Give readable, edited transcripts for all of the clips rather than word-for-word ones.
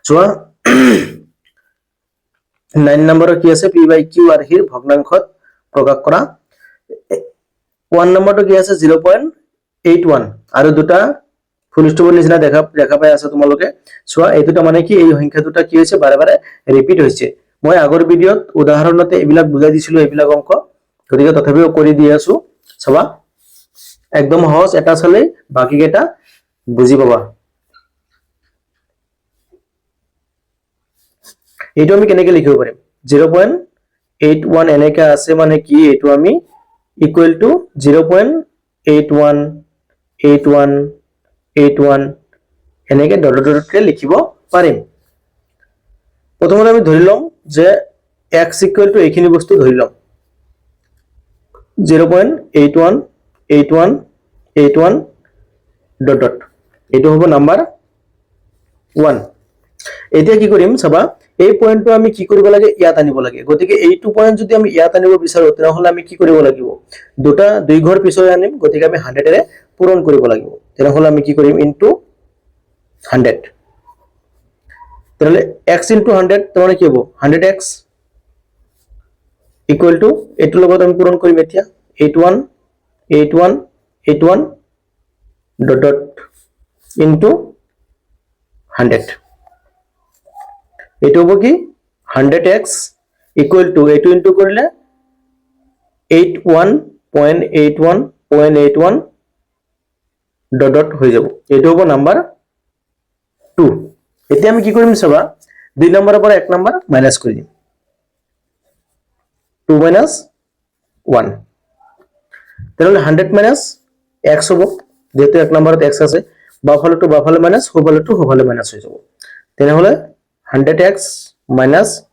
চোৱা 9 নম্বৰৰ কি আছে p by q আৰ্হিৰ ভগ্নাংশত প্ৰকাশ কৰা 1 নম্বৰটো কি আছে 0.81 আৰু দুটা ফুল ষ্টপৰ নিচিনা দেখা পাই আছে তোমালোকে চোৱা এই দুটা মানে কি এই সংখ্যা দুটা কি হৈছে বাৰে বাৰে ৰিপিট হৈছে মই আগৰ ভিডিঅত উদাহৰণতে এইবিলাক বুজাই দিছিলো এইবিলাক অংক গতিকে তথাপিও কৰি দি আছো চাবা একদম সহজ এটা চালে বাকি কেটা বুজি পাবা এইটো আমি কেনেকৈ লিখিব পাৰিম 0.81 এনেকা আছে মানে কি এইটো আমি ইকুৱেল টু 0.81 এনেকে ডটকে লিখিব পাৰিম প্ৰথমতে আমি ধৰি লম যে x ইকুৱেল টু এইখিনি বস্তু ধৰি লম 0.81 ডট এইটো হ'ব নাম্বাৰ 1 এতিয়া কি কৰিম চাবা এই পয়েন্টটো আমি কি কৰিব লাগে ইয়াত আনিব লাগে গতিকে এইটো পয়েন্ট যদি আমি ইয়াত আনিব বিচাৰো তেনহলে আমি কি কৰিব লাগিব দুটা দুই ঘৰ পিছলৈ আনিম গতিকে আমি 100 এৰে পূৰণ কৰিব লাগিব তেনহলে আমি কি কৰিম ইনটু 100 তেনহলে x into 100 তেনহলে কি হ'ব 100x ইকুৱেল টু এইটো লগত আমি পূৰণ কৰিম এতিয়া 81 ডট ইনটু 100 এইটো হ'ব কি 100x ইকুৱেল টু এইটো ইনটু কৰিলে 81.81 ডট হৈ যাব এইটো হ'ব নাম্বাৰ 2 এতিয়া আমি কি কৰিম চাবা 2 নম্বৰৰ পৰা 1 নম্বৰ মাইনাস কৰি দিম 2 minus 1 তেনহলে 100 minus x হ'ব যেহেতু 1 নম্বৰত x আছে বাফালে টু বাফালে মাইনাস হোবালে টু হোবালে মাইনাস হৈ যাব তেনহলে 100x minus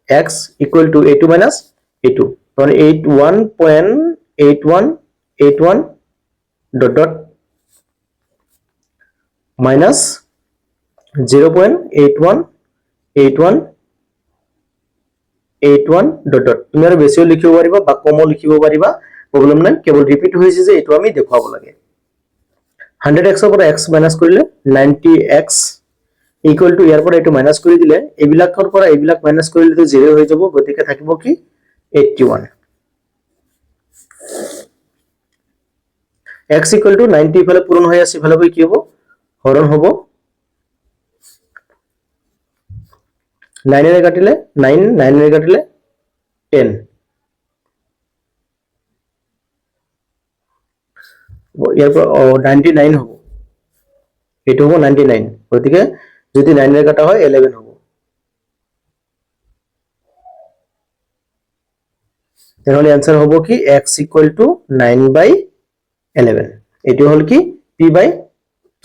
x equal to a2 minus a2 মানে 81.81 dot minus 0.81 dot তুমি আৰু বেছিও লিখিব পাৰিবা বা কমও লিখিব পাৰিবা প্ৰবলেম নাই কেৱল ৰিপিট হৈছে যে এটো আমি দেখাব লাগে 100x ৰ পৰা x মাইনাস কৰিলে 90x equal to ইয়াৰ পৰা এটো মাইনাস কৰি দিলে এইবিলাকৰ পৰা এইবিলাক মাইনাস কৰিলে তো 0 হৈ যাব গতিকে থাকিব কি 81 x equal to 90 ফালে পূৰণ হৈ আছে ফালে কি হ'ব হৰণ হ'ব 9 এৰে কাটিলে 9 এৰে কাটিলে 10 ইয়াৰ পৰা 99 হ'ব এটো হ'ব 99 গতিকে যদি 9 এৰে কাটা হয় 11 হ'ব তেনহলে आंसर হ'ব কি x equal to 9/11 এটো হল কি p by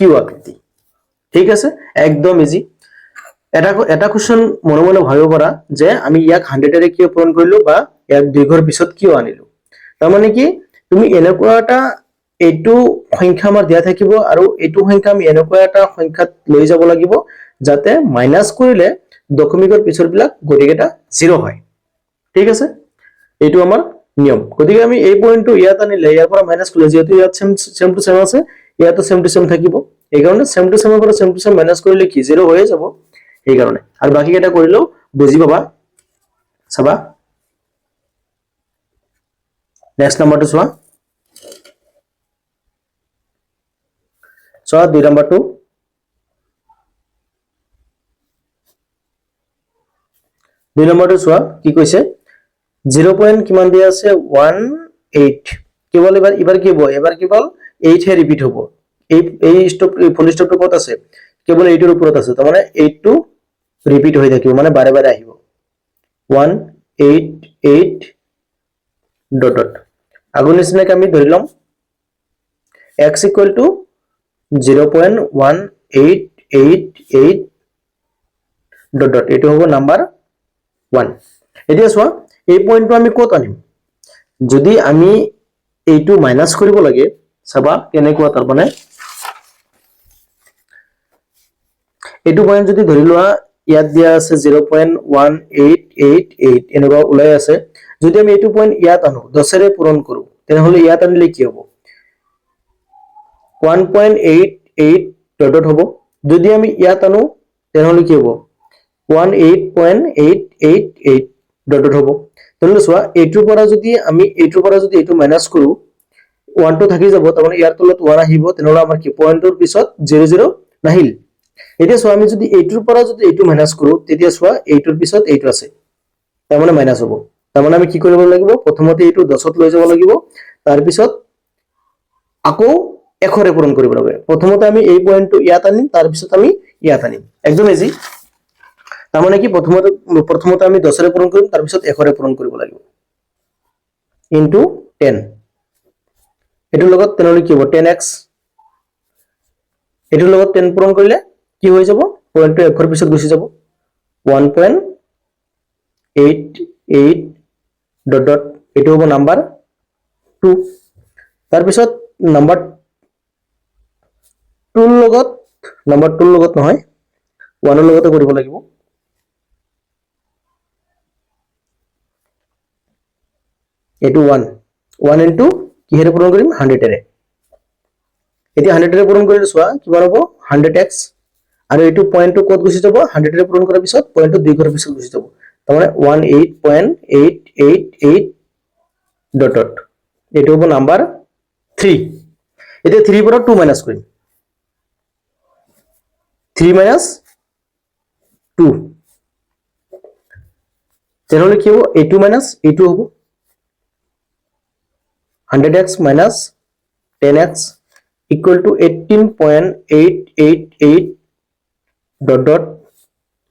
q আকৃতি ঠিক আছে একদম ইজি এটা কোশ্চেন মনে মনে ভাবিব পাৰা যে আমি ইয়াক 100 এৰে কিয় পূৰণ কৰিলো বা ইয়াক দুই ঘৰ পিছত কিয় আনিলো তাৰ মানে কি তুমি এনেকুৱা এটা এটো সংখ্যা আমাৰ দিয়া থাকিব আৰু এটো সংখ্যা আমি এনেকুৱা এটা সংখ্যাত লৈ যাব লাগিব যাতে মাইনাস কৰিলে দশমিকৰ পিছৰ বিলাক গটিকেটা 0 হয় ঠিক আছে এইটো আমাৰ নিয়ম গতিকে আমি এই পয়েন্টটো ইয়াত আনিলে ইয়াৰ পৰা মাইনাস কৰিলে যেহেতু ইয়াত সেম টু সেম আছে ইয়াতো সেম টু সেম থাকিব এই কাৰণে সেম টু সেমৰ পৰা সেম টু সেম মাইনাস কৰিলে কি 0 হৈ যাব এই কাৰণে আৰু বাকি কেটা কৰিলেও বুজি পাবা চাবা নেক্সট নাম্বাৰটো চোৱা 2 নম্বৰটো 2 নম্বৰটো চোৱা কি কৈছে 0 পয়েন্ট কিমান দিয়া আছে 18 কেৱল এবাৰ কি হ'ব এবাৰ কেৱল 8 হে ৰিপিট হ'ব এই স্টপ ফুল স্টপটো কত আছে কেৱল 8 ৰ ওপৰত আছে তাৰ মানে 8 টো ৰিপিট হৈ থাকিব মানে বাৰে বাৰে আহিব 188 ডট আগৰ নিচিনাকৈ আমি ধৰি লম x equal to 0.1888 ডট এটো হ'ব নাম্বাৰ 1 এতিয়া চোৱা এই পয়েন্টটো আমি কত আনিম যদি আমি এইটো মাইনাস কৰিব লাগে চাবা কেনেকুৱা তাৰ মানে এইটো পয়েন্ট যদি ধৰি লোৱা ইয়াত দিয়া আছে 0.1888 এনেকুৱা ওলাই আছে যদি আমি এইটো পয়েন্ট ইয়াত আনো 10 এৰে পূৰণ কৰো তেনহলে ইয়াত আনিলে কি হ'ব 1.88 ডট হ'ব যদি আমি ইয়াত আনো তেনহলে কি হ'ব 18.888 ডট ডট হ'ব তেনে চোৱা এইটোৰ পৰা যদি আমি এইটো মাইনাস কৰো 1 টো থাকি যাব তাৰমানে ইয়াৰ তলত 1 আহিব তেনেহলে আমাৰ কি পইণ্টৰ পিছত 00 নাহিল এতিয়া চোৱা আমি যদি এইটোৰ পৰা যদি এইটো মাইনাস কৰো তেতিয়া চোৱা এইটোৰ পিছত এইটো আছে তাৰমানে মাইনাস হ'ব তাৰমানে আমি কি কৰিব লাগিব প্ৰথমতে এইটো 10ত লৈ যাব লাগিব তাৰ পিছত আকৌ 1 ৰে পূৰণ কৰিব লাগিব প্ৰথমতে আমি এই পইণ্টটো ইয়াত আনিম তাৰ পিছত আমি ইয়াত আনিম একদম ইজি তাৰমানে কি প্ৰথমতে আমি 10 ৰে পূৰণ কৰিম তাৰ পিছত 1 ৰে পূৰণ কৰিব লাগিব ইনটু 10 এটোৰ লগত তেনেহলে কি হ'ব 10x এটোৰ লগত 10 পূৰণ কৰিলে কি হৈ যাব পইণ্টটো 1 ৰ পিছত গুচি যাব 1.88 ডট ডট এটো হ'ব নাম্বাৰ 2 তাৰ পিছত নাম্বাৰ 2 লগত নহয় 1 ৰ লগতে কৰিব লাগিব এটো 1 ইনটু কিহেৰে পূৰণ কৰিম 100 এৰে এতিয়া 100 ৰে পূৰণ কৰিলে চোৱা কিমান হ'ব 100x আৰু এইটো পইণ্টটো ক'ত গুচি যাব 100 ৰে পূৰণ কৰাৰ পিছত পইণ্টটো 2 ঘৰ পিছত গুচি যাব তাৰমানে 18.888 ডট ডট এটো হ'ব নাম্বাৰ 3 এতিয়া 3 পৰা 2 মাইনাস কৰিম 3 minus 2 তেনেহলে কি হ'ব a2 minus a2 হ'ব 100x minus 10x equal to 18.888 dot dot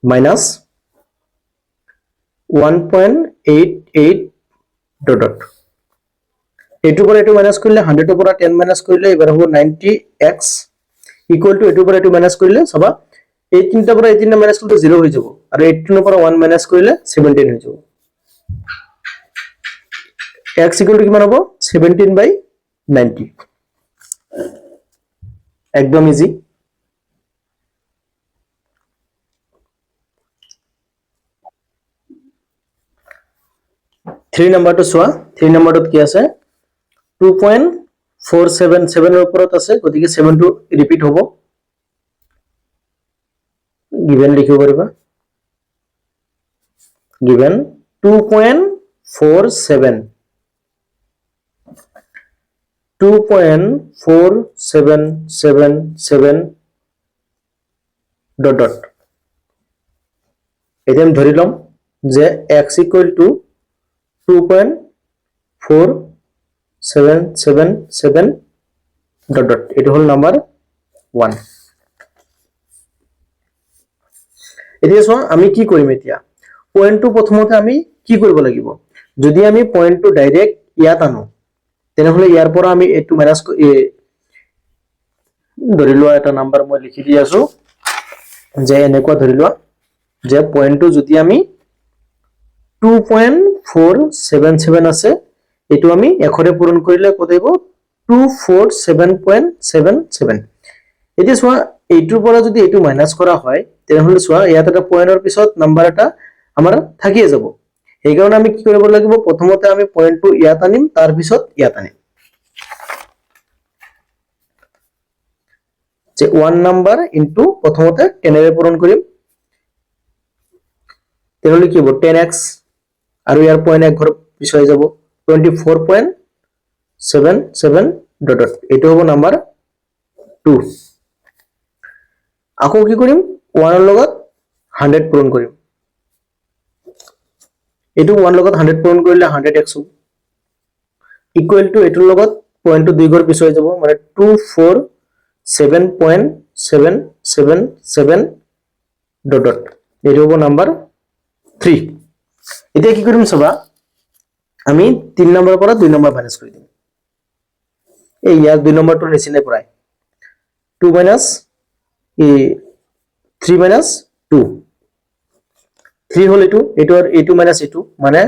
minus 1.88 dot dot a2 পৰা a2 minus কৰিলে 100 পৰা 10 minus কৰিলে এবাৰ হ'ব 90x equal to a2 পৰা a2 minus কৰিলে সবা 18 টা পৰা 18 minus কৰিলে 0 হৈ যাব আৰু 18 পৰা 1 minus কৰিলে 17 হৈ যাব x equal to কিমান হ'ব 17/90 একদম ইজি 3 নম্বৰটো চোৱা 3 নম্বৰটোত কি আছে 2.477 ৰ ওপৰত আছে গতিকে 7 টো ৰিপিট হ'ব given লিখিব পাৰিবা given 2.47 2.4777 dot dot এতিয়া আমি ধৰি লম যে x equal to 2.4777 dot dot এটো হল নাম্বার 1 এতিয়া চোৱা আমি কি কৰিম এতিয়া পয়েন্টটো প্ৰথমতে আমি কি কৰিব লাগিব যদি আমি পয়েন্টটো ডাইৰেক্ট ইয়াত আনো তেনেহলে ইয়াৰ পৰা আমি এটো মাইনাস ধৰি লোৱা এটা নাম্বাৰ মই লিখি দি আছো যে এনেকুৱা ধৰি লোৱা যে পয়েন্টটো যদি আমি 2.477 আছে এটো আমি এখৰে পূৰণ কৰিলে কত আহিব 247.77 এতিয়া চোৱা এইটোৰ পৰা যদি এটো মাইনাস কৰা হয় তেনেহলে চোৱা ইয়াত এটা পয়েন্টৰ পিছত নাম্বাৰ এটা আমাৰ থাকিয়ে যাব এই কাৰণে আমি কি কৰিব লাগিব প্ৰথমতে আমি পয়েন্টটো ইয়াত আনিম তাৰ পিছত ইয়াত আনিম যে 1 নাম্বাৰ ইনটু প্ৰথমতে 10 এৰে পূৰণ কৰিম তেনেহলে কি হ'ব 10x আৰু ইয়াৰ পয়েন্ট এক ঘৰ পিছাই যাব 24.77 ডট ডট এটো হ'ব নাম্বাৰ 2 আকৌ কি কৰিম 1 ৰ লগত 100 পূৰণ কৰিম এটো 1 লগত 100 পূৰণ কৰিলে 100x হ'ব ইকুৱেল টু এটোৰ লগত পয়েন্টটো 2 ঘৰ পিছাই যাব মানে 247.777 ডট ডট এটো হ'ব নাম্বার 3 এতিয়া কি কৰিম সবা আমি 3 নম্বৰৰ পৰা 2 নম্বৰ মাইনাস কৰি দিম এই ইয়াৰ 2 নম্বৰটো নিচিনে পৰাই 2 minus 3 minus 2 3 হল এটো আর এটো minus এটো মানে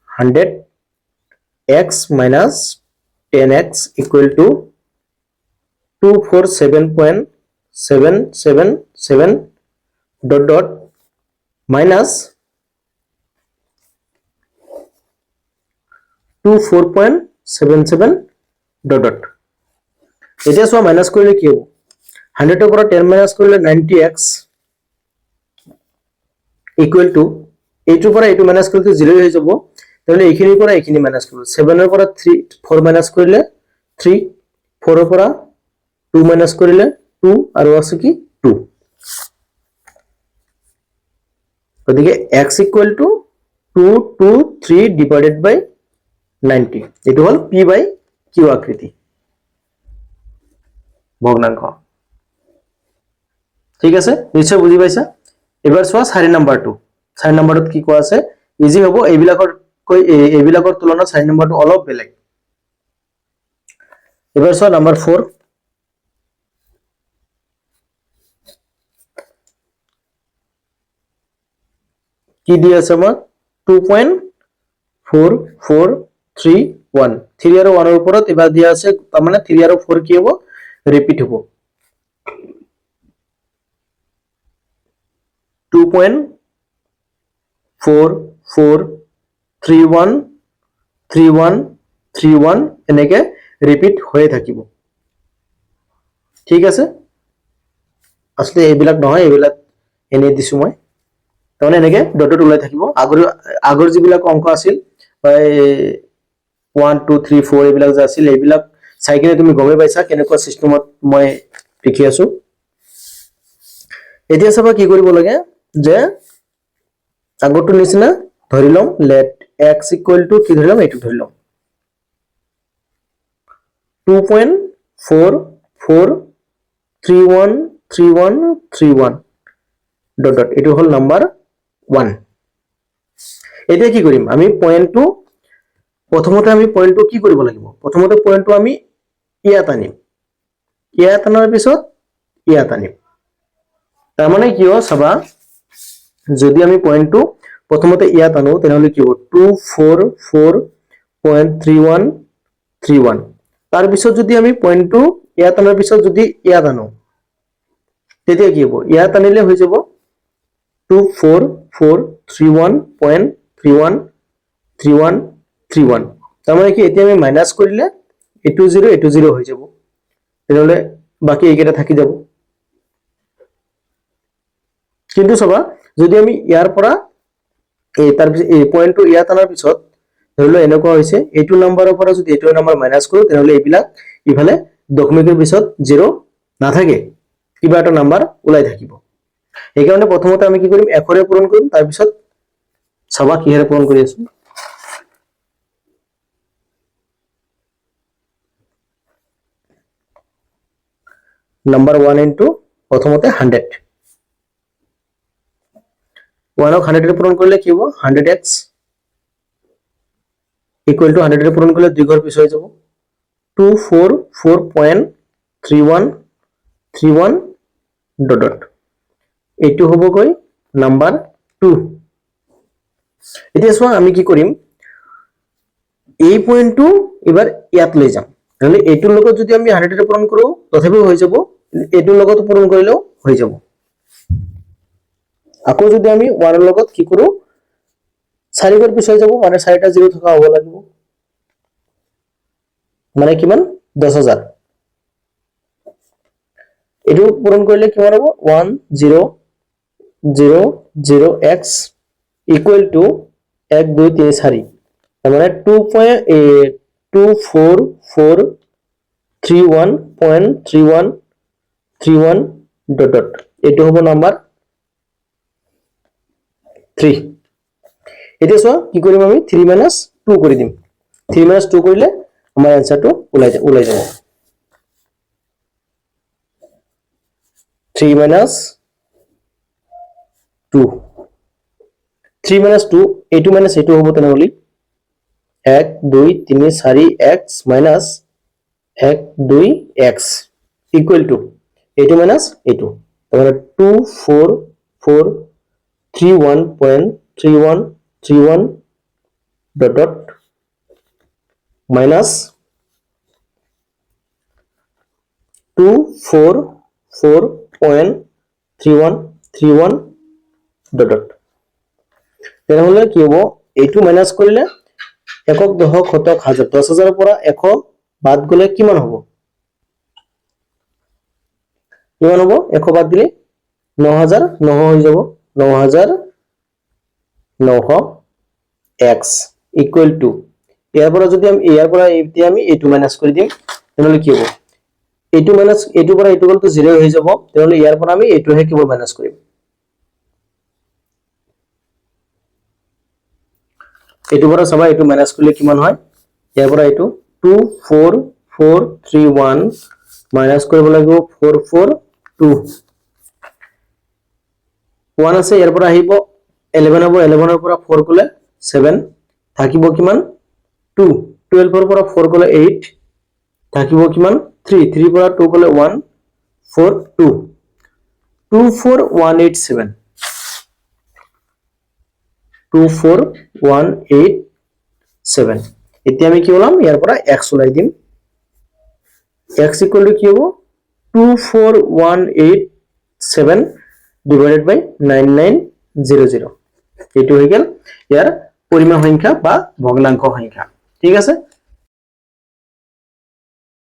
100x minus 10x equal to 247.777 dot dot minus 24.77 dot dot এতিয়া সব মাইনাস কৰিলে কি হ'ব 100 ৰ পৰা 10 মাইনাস কৰিলে 90x ইকুৱেল টু এইটোৰ পৰা এইটো মাইনাছ কৰিলে 0 হৈ যাব তাহলে এইখিনিৰ পৰা এইখিনি মাইনাছ কৰিব 7 ৰ পৰা 4 মাইনাছ কৰিলে 3 4 ৰ পৰা 2 মাইনাছ কৰিলে 2 আৰু আছে কি 2 গতিকে x ইকুৱেল টু 2 2 3 ডিভাইডেড বাই 90 এটো হল p বাই q আকৃতি ভগ্নাংশ ঠিক আছে নিশ্চয় বুজি পাইছা এবাৰ চোৱা 4 নম্বৰটো 4 নম্বৰত কি কোৱা আছে ইজি হ'ব এইবিলাকৰ তুলনাত 4 নম্বৰটো অলপ বেলেগ এবাৰ চোৱা নম্বৰ 4 কি দি আছে আমাক 2.4431 3 আৰু 1 ৰ ওপৰত এবাৰ দিয়া আছে তাৰ মানে 3 আৰু 4 কি হ'ব ৰিপিট হ'ব 2.443131 এনেকে ৰিপিট হৈ থাকিব ঠিক আছে আসলে এইবিলাক নহয় এইবিলাক এনে দিছো মই তাহলে এনেকে ডটত ওলাই থাকিব আগৰ যিবিলাক অংক আছিল 1 2 3 4 এইবিলাক যে আছিল এইবিলাক চাই কিনে তুমি গমে পাইছা কেনেকুৱা সিস্টেমত মই লিখি আছো এতিয়া সব কি কৰিব লাগে যে আগৰটো নিচিনা ধৰি লম let x equal to কি ধৰি লম এইটো ধৰি লম 2.44313131 ডট ডট এটো হল নাম্বাৰ 1 এতিয়া কি কৰিম আমি পয়েন্টটো প্ৰথমতে আমি পয়েন্টটো কি কৰিব লাগিব প্ৰথমতে পয়েন্টটো আমি ইয়াত আনিম ইয়াত আনাৰ পিছত ইয়াত আনিম তাৰ মানে কি হয় সবা যদি আমি পয়েন্টটো প্ৰথমতে ইয়াত আনো তেনেহলে কি হ'ব 244.3131 তাৰ পিছত যদি আমি পয়েন্টটো ইয়াত আনাৰ পিছত যদি ইয়াত আনো তেতিয়া কি হ'ব ইয়াত আনিলে হৈ যাব 24431.3131 তাৰ মানে কি এতিয়া আমি মাইনাস কৰিলে এটো 0 হৈ যাব তেনেহলে বাকি এইকেইটা থাকি যাব কিন্তু সবা যদি আমি ইয়াৰ পৰা এই তাৰ পিছত এই পয়েন্টটো ইয়াত আনাৰ পিছত ধৰিলো এনেকুৱা হৈছে এইটো নাম্বাৰৰ পৰা যদি এইটো নাম্বাৰ মাইনাস কৰো তেনেহলে এইবিলাক ইফালে দশমিকৰ পিছত 0 নাথাকে কিবা এটা নাম্বাৰ ওলাই থাকিব এই কাৰণে প্ৰথমতে আমি কি কৰিম এখৰে পূৰণ কৰিম তাৰ পিছত সবা কিহেৰে পূৰণ কৰি আছো নাম্বাৰ 1 ইনটু প্ৰথমতে 100 1 ক 100 ৰে পূৰণ কৰিলে কি হ'ব 100x ইকুৱেল টু 100 ৰে পূৰণ কৰিলে 2 ঘৰ পিছ হৈ যাব 244.3131 ডট ডট এইটো হ'ব গৈ নাম্বাৰ 2 এতিয়া চোৱা আমি কি কৰিম এই পয়েন্টটো এবাৰ ইয়াত লৈ যাম মানে এইটোৰ লগত যদি আমি 100 ৰে পূৰণ কৰো তথাপিও হৈ যাব এইটোৰ লগত পূৰণ কৰিলেও হৈ যাব আকৌ যদি আমি 1 ৰ লগত কি কৰো 4 ঘৰ পিছ হৈ যাব মানে 4টা 0 থকা হ'ব লাগিব মানে কিমান 10000 এটো পূৰণ কৰিলে কিমান হ'ব 1000x ইকুৱেল টু 1 2 3 4 মানে 2.2431.3131 ডট ডট এটো হ'ব নাম্বার 3 এতিয়া চোৱা কি কৰিম আমি 3 minus 2 কৰি দিম 3 minus 2 কৰিলে আমাৰ আনসাৰটো ওলাই যাব 3 minus 2 3 minus 2 এইটো minus এইটো হ'ব তেনেহলে 1 2 3 4 x minus 1 2 x equal to এইটো minus এইটো তাহলে 24431.3131 dot dot minus 244.3131 dot dot তেনেহলে কি হ'ব এইটো মাইনাস কৰিলে একক দশক শতক হাজাৰ 10000 পৰা 100 বাদ গলে কিমান হ'ব 100 বাদ দিলে 9000 9 হৈ যাব 9000 900x ইকুৱেল টু ইয়াৰ পৰা যদি আমি ইয়াৰ পৰা এতিয়া আমি এইটো মাইনাস কৰি দিম তেনেহলে কি হ'ব এইটো মাইনাস এইটো পৰা এইটো গলটো 0 হৈ যাব তেনেহলে ইয়াৰ পৰা আমি এইটোহে কেৱল মাইনাস কৰিম এইটো পৰা সবাই এইটো মাইনাস কৰিলে কিমান হয় ইয়াৰ পৰা এইটো 24431 মাইনাস কৰিব লাগিব 442 1 আছে ইয়াৰ পৰা আহিব 11 হ'ব 11 ৰ পৰা 4 গলে 7 থাকিব কিমান 2 12 ৰ পৰা 4 গলে 8 থাকিব কিমান 3 3 পৰা 2 গলে 1 4 2 24187 24187 এতিয়া আমি কি বলাম ইয়াৰ পৰা x ওলাই দিম x ইকুৱেল টু কি হ'ব 24187 divided by 9900 এইটো হৈ গেল ইয়াৰ পৰিমাণ সংখ্যা বা ভগ্নাংশ সংখ্যা ঠিক আছে